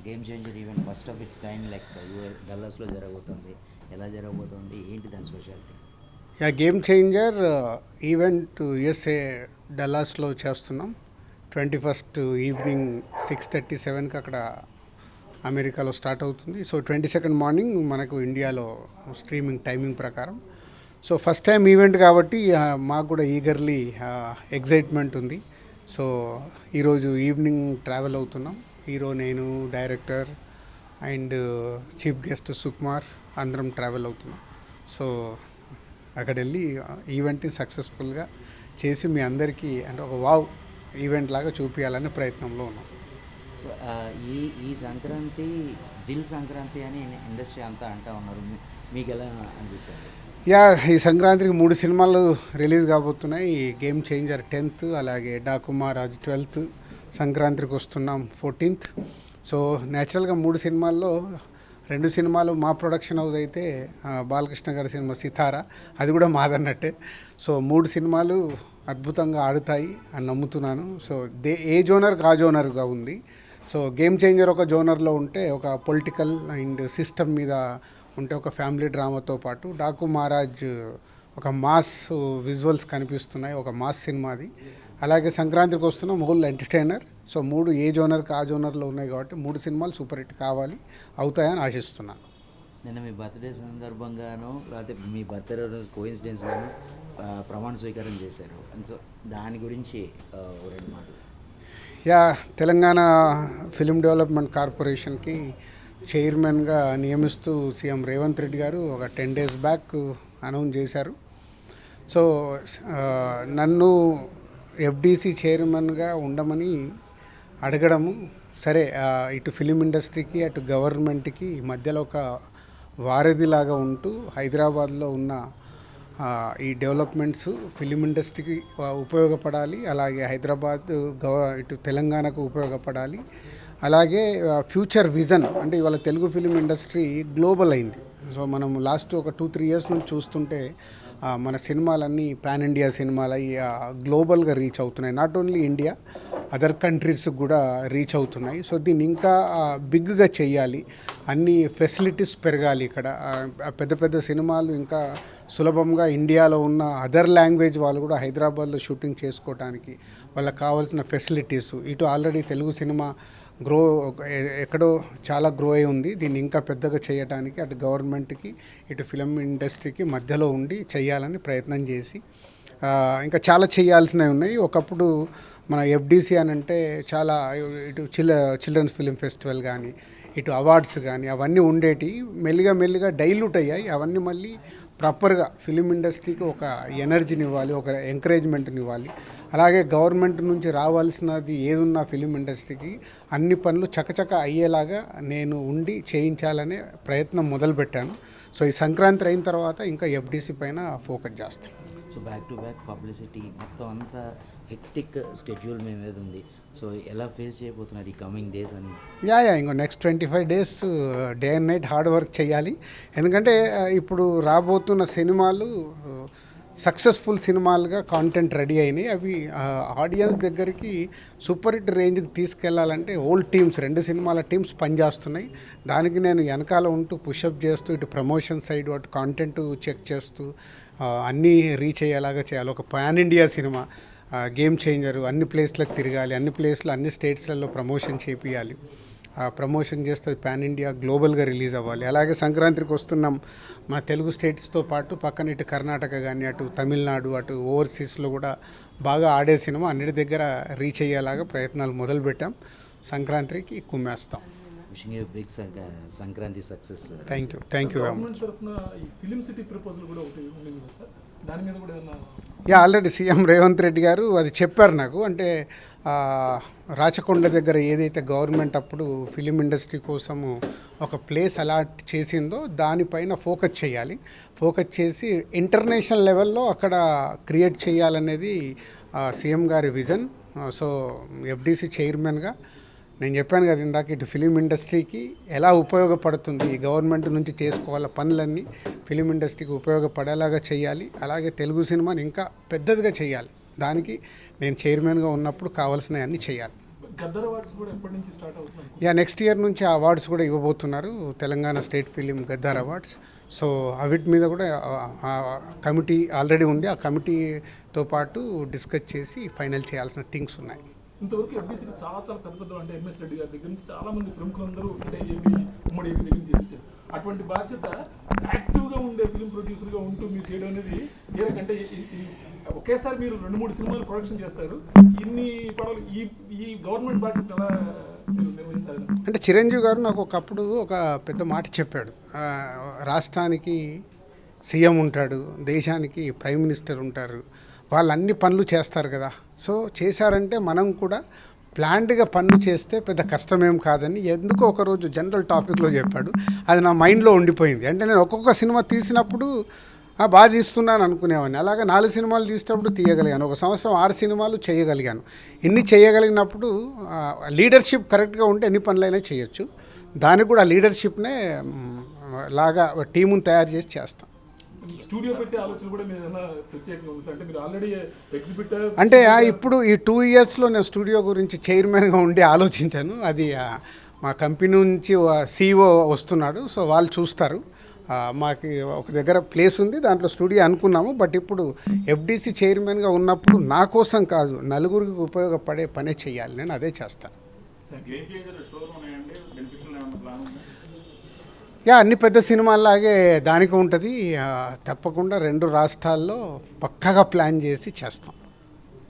Game changer event first of its kind like డల్లాస్లో జరగబోతుంది. ఎలా జరగబోతుంది, ఏంటి దాని speciality? Game changer event USA డల్లాస్లో చేస్తున్నాం. 21st ఈవినింగ్ 6:37కి అక్కడ అమెరికాలో స్టార్ట్ అవుతుంది. సో 22nd మార్నింగ్ మనకు ఇండియాలో స్ట్రీమింగ్ టైమింగ్ ప్రకారం. సో ఫస్ట్ టైం ఈవెంట్ కాబట్టి మాకు కూడా ఈగర్లీ ఎగ్జైట్మెంట్ ఉంది. సో ఈరోజు ఈవినింగ్ ట్రావెల్ అవుతున్నాం. హీరో, నేను, director and chief guest Sukumar అందరం ట్రావెల్ అవుతున్నాం. సో అక్కడ వెళ్ళి ఈవెంట్ని సక్సెస్ఫుల్గా చేసి మీ అందరికీ అంటే ఒక వావ్ ఈవెంట్ లాగా చూపించాలనే ప్రయత్నంలో ఉన్నాం. సో ఈ ఈ సంక్రాంతి దిల్ సంక్రాంతి అని ఇండస్ట్రీ అంతా అంటూ ఉన్నారు. మీకు ఎలా అనిపిస్తుంది? ఈ సంక్రాంతికి 3 సినిమాలు రిలీజ్ కాబోతున్నాయి. గేమ్ చేంజర్ 10th, అలాగే డాకు మహారాజ్ 12th, సంక్రాంతికి వస్తున్నాం 14th. సో న్యాచురల్గా 3 సినిమాల్లో 2 సినిమాలు మా ప్రొడక్షన్ హౌస్ అయితే బాలకృష్ణ గారి సినిమా సితారా అది కూడా మాదన్నట్టే. సో 3 సినిమాలు అద్భుతంగా ఆడుతాయి అని నమ్ముతున్నాను. సో ఏ జోనర్కి ఆ జోనర్గా ఉంది. సో గేమ్ చేంజర్ ఒక జోనర్లో ఉంటే, ఒక పొలిటికల్ అండ్ సిస్టమ్ మీద ఉంటే, ఒక ఫ్యామిలీ డ్రామాతో పాటు డాకు మహారాజ్ ఒక మాస్ విజువల్స్ కనిపిస్తున్నాయి, ఒక మాస్ సినిమాది. అలాగే సంక్రాంతికి వస్తున్నాం హోల్ ఎంటర్టైనర్. సో 3 ఏ జోనర్కి ఆ జోనర్లో ఉన్నాయి కాబట్టి 3 సినిమాలు సూపర్ హిట్ కావాలి, అవుతాయని ఆశిస్తున్నాను. నిన్న మీ బర్త్డే సందర్భంగానో లేకపోతే మీ బర్త్డే రోజు కోయిన్సిడెన్స్గాను ప్రమాణ స్వీకారం చేశారు. సో దాని గురించి 2 మాటలు. తెలంగాణ ఫిలిం డెవలప్మెంట్ కార్పొరేషన్కి చైర్మన్గా నియమిస్తూ సీఎం రేవంత్ రెడ్డి గారు ఒక 10 days బ్యాక్ అనౌన్స్ చేశారు. సో నన్ను ఎఫ్డీసీ చైర్మన్గా ఉండమని అడగడము, సరే ఇటు ఫిలిం ఇండస్ట్రీకి అటు గవర్నమెంట్కి మధ్యలో ఒక వారధిలాగా ఉంటూ హైదరాబాద్లో ఉన్న ఈ డెవలప్మెంట్స్ ఫిలిం ఇండస్ట్రీకి ఉపయోగపడాలి, అలాగే హైదరాబాద్ ఇటు తెలంగాణకు ఉపయోగపడాలి, అలాగే ఫ్యూచర్ విజన్ అంటే ఇవాళ తెలుగు ఫిలిం ఇండస్ట్రీ గ్లోబల్ అయింది. సో మనం లాస్ట్ ఒక 2-3 years నుంచి చూస్తుంటే మన సినిమాలన్నీ పాన్ ఇండియా సినిమాలు అయ్యి గ్లోబల్గా రీచ్ అవుతున్నాయి. Not only India, other countries కూడా రీచ్ అవుతున్నాయి. సో దీన్ని ఇంకా బిగ్గా చెయ్యాలి, అన్ని ఫెసిలిటీస్ పెరగాలి. ఇక్కడ పెద్ద పెద్ద సినిమాలు ఇంకా సులభంగా ఇండియాలో ఉన్న అదర్ లాంగ్వేజ్ వాళ్ళు కూడా హైదరాబాద్లో షూటింగ్ చేసుకోవడానికి వాళ్ళకి కావాల్సిన ఫెసిలిటీస్, ఇటు ఆల్రెడీ తెలుగు సినిమా ఎక్కడో చాలా గ్రో అయి ఉంది. దీన్ని ఇంకా పెద్దగా చేయడానికి అటు గవర్నమెంట్కి ఇటు ఫిలిం ఇండస్ట్రీకి మధ్యలో ఉండి చేయాలని ప్రయత్నం చేసి ఇంకా చాలా చేయాల్సినవి ఉన్నాయి. ఒకప్పుడు మన ఎఫ్డీసీ అని అంటే చాలా ఇటు చిల్డ్రన్స్ ఫిలిం ఫెస్టివల్ కానీ ఇటు అవార్డ్స్ కానీ అవన్నీ ఉండేటి, మెల్లిగా డైల్యూట్ అయ్యాయి. అవన్నీ మళ్ళీ ప్రాపర్గా ఫిలిం ఇండస్ట్రీకి ఒక ఎనర్జీని ఇవ్వాలి, ఒక ఎంకరేజ్మెంట్ని ఇవ్వాలి. అలాగే గవర్నమెంట్ నుంచి రావాల్సినది ఏదున్నా ఫిలిం ఇండస్ట్రీకి అన్ని పనులు చకచక అయ్యేలాగా నేను ఉండి చేయించాలనే ప్రయత్నం మొదలుపెట్టాను. సో ఈ సంక్రాంతి అయిన తర్వాత ఇంకా ఎఫ్డీసీ పైన ఫోకస్ చేస్తాను. So back to back publicity మొత్తం అంతా హెక్టిక్ స్కెడ్యూల్ మీ మీద ఉంది. సో ఎలా ఫేస్ చేయబోతున్నారు ఈ కమింగ్ డేస్ అని? ఇంకో next 25 days day and night hard work చేయాలి. ఎందుకంటే ఇప్పుడు రాబోతున్న సినిమాలు సక్సెస్ఫుల్ సినిమాలుగా కాంటెంట్ రెడీ అయినాయి. అవి ఆడియన్స్ దగ్గరికి సూపర్ హిట్ రేంజ్కి తీసుకెళ్లాలంటే ఓల్డ్ టీమ్స్ 2 సినిమాల టీమ్స్ పనిచేస్తున్నాయి. దానికి నేను వెనకాల ఉంటూ పుషప్ చేస్తూ ఇటు ప్రమోషన్ సైడ్ అటు కాంటెంట్ చెక్ చేస్తూ అన్నీ రీచ్ అయ్యేలాగా చేయాలి. ఒక pan India cinema game changer అన్ని ప్లేస్లకు తిరగాలి, అన్ని ప్లేస్లో అన్ని స్టేట్స్లలో ప్రమోషన్ చేపియాలి. ప్రమోషన్ చేస్తే పాన్ ఇండియా గ్లోబల్గా రిలీజ్ అవ్వాలి. అలాగే సంక్రాంతికి వస్తున్నాం మన తెలుగు స్టేట్స్తో పాటు పక్కన ఇటు కర్ణాటక కానీ అటు తమిళనాడు అటు ఓవర్సీస్లో కూడా బాగా ఆడే సినిమా అన్నిటి దగ్గర రీచ్ అయ్యేలాగా ప్రయత్నాలు మొదలుపెట్టాం. సంక్రాంతికి కుమ్మేస్తాం. Wishing you big Sankranti success. Thank you very much. Already CM Revanth Reddy గారు అది చెప్పారు నాకు. అంటే రాచకొండ దగ్గర ఏదైతే గవర్నమెంట్ అప్పుడు ఫిలిం ఇండస్ట్రీ కోసము ఒక ప్లేస్ అలాట్ చేసిందో దానిపైన ఫోకస్ చేయాలి, ఫోకస్ చేసి ఇంటర్నేషనల్ లెవెల్లో అక్కడ క్రియేట్ చేయాలనేది సీఎం గారి విజన్. సో ఎఫ్డీసీ చైర్మన్గా నేను చెప్పాను కదా ఇందాక, ఇటు ఫిలిం ఇండస్ట్రీకి ఎలా ఉపయోగపడుతుంది, గవర్నమెంట్ నుంచి చేసుకోవాల పనులన్నీ ఫిలిం ఇండస్ట్రీకి ఉపయోగపడేలాగా చేయాలి. అలాగే తెలుగు సినిమాని ఇంకా పెద్దదిగా చేయాలి. దానికి నేను చైర్మన్గా ఉన్నప్పుడు కావాల్సినవన్నీ చేయాలి. గద్దర్ అవార్డ్స్ కూడా ఎప్పటి నుంచి స్టార్ట్ అవుతుంది? యా, నెక్స్ట్ ఇయర్ నుంచి ఆ అవార్డ్స్ కూడా ఇవ్వబోతున్నారు, Telangana state film Gaddar awards. So అవిటి మీద కూడా కమిటీ ఆల్రెడీ ఉంది, ఆ కమిటీతో పాటు డిస్కస్ చేసి ఫైనల్ చేయాల్సిన థింగ్స్ ఉన్నాయి. ఇంతవరకు ఎఫ్డీసీకి చాలా చాలా పెద్ద పెద్ద అంటే ఎంఎస్ రెడ్డి గారి దగ్గర నుంచి చాలా మంది ప్రముఖులందరూ అంటే ఏపీ ఉమ్మడి ఏపీ దగ్గర నుంచి చేయించారు. అటువంటి బాధ్యత యాక్టివ్గా ఉండే ఫిలిం ప్రొడ్యూసర్గా ఉంటూ మీరు చేయడం అనేది ఏ రకంటే ఒకేసారి మీరు 2-3 సినిమాలు ప్రొడక్షన్ చేస్తారు, ఇన్ని పడవలు ఈ గవర్నమెంట్ బాధ్యత ఎలా మీరు నిర్వహించాలి? అంటే చిరంజీవి గారు నాకు ఒకప్పుడు ఒక పెద్ద మాట చెప్పాడు, రాష్ట్రానికి సీఎం ఉంటాడు, దేశానికి ప్రైమ్ మినిస్టర్ ఉంటారు, వాళ్ళు అన్ని పనులు చేస్తారు కదా. సో చేశారంటే మనం కూడా ప్లాన్డ్గా పనులు చేస్తే పెద్ద కష్టమేం కాదని ఎందుకో ఒకరోజు జనరల్ టాపిక్లో చెప్పాడు. అది నా మైండ్లో ఉండిపోయింది. అంటే నేను ఒక్కొక్క సినిమా తీసినప్పుడు బాగా తీస్తున్నాను అనుకునేవాడిని. అలాగే 4 సినిమాలు తీసినప్పుడు తీయగలిగాను, ఒక సంవత్సరం 6 సినిమాలు చేయగలిగాను. ఇన్ని చేయగలిగినప్పుడు లీడర్షిప్ కరెక్ట్గా ఉంటే ఎన్ని పనులైనా చేయొచ్చు. దానికి కూడా లీడర్షిప్నే లాగా టీముని తయారు చేసి చేస్తాం. స్టూడియో పెట్టే ఆలోచన కూడా మీరు ఏమైనా ప్రత్యేకంగా ఉంది సార్? అంటే మీరు ఆల్రెడీ ఎగ్జిబిటర్ అంటే ఇప్పుడు ఈ 2 ఇయర్స్లో నేను స్టూడియో గురించి చైర్మన్గా ఉండి ఆలోచించాను. అది మా కంపెనీ నుంచి CEO వస్తున్నాడు, సో వాళ్ళు చూస్తారు. మాకు ఒక దగ్గర ప్లేస్ ఉంది, దాంట్లో స్టూడియో అనుకున్నాము. బట్ ఇప్పుడు ఎఫ్డీసీ చైర్మన్గా ఉన్నప్పుడు నా కోసం కాదు, నలుగురికి ఉపయోగపడే పనే చేయాలి, నేను అదే చేస్తాను. యా, అన్ని పెద్ద సినిమాల్లాగే దానికి ఉంటుంది. తప్పకుండా 2 రాష్ట్రాల్లో పక్కాగా ప్లాన్ చేసి చేస్తాం.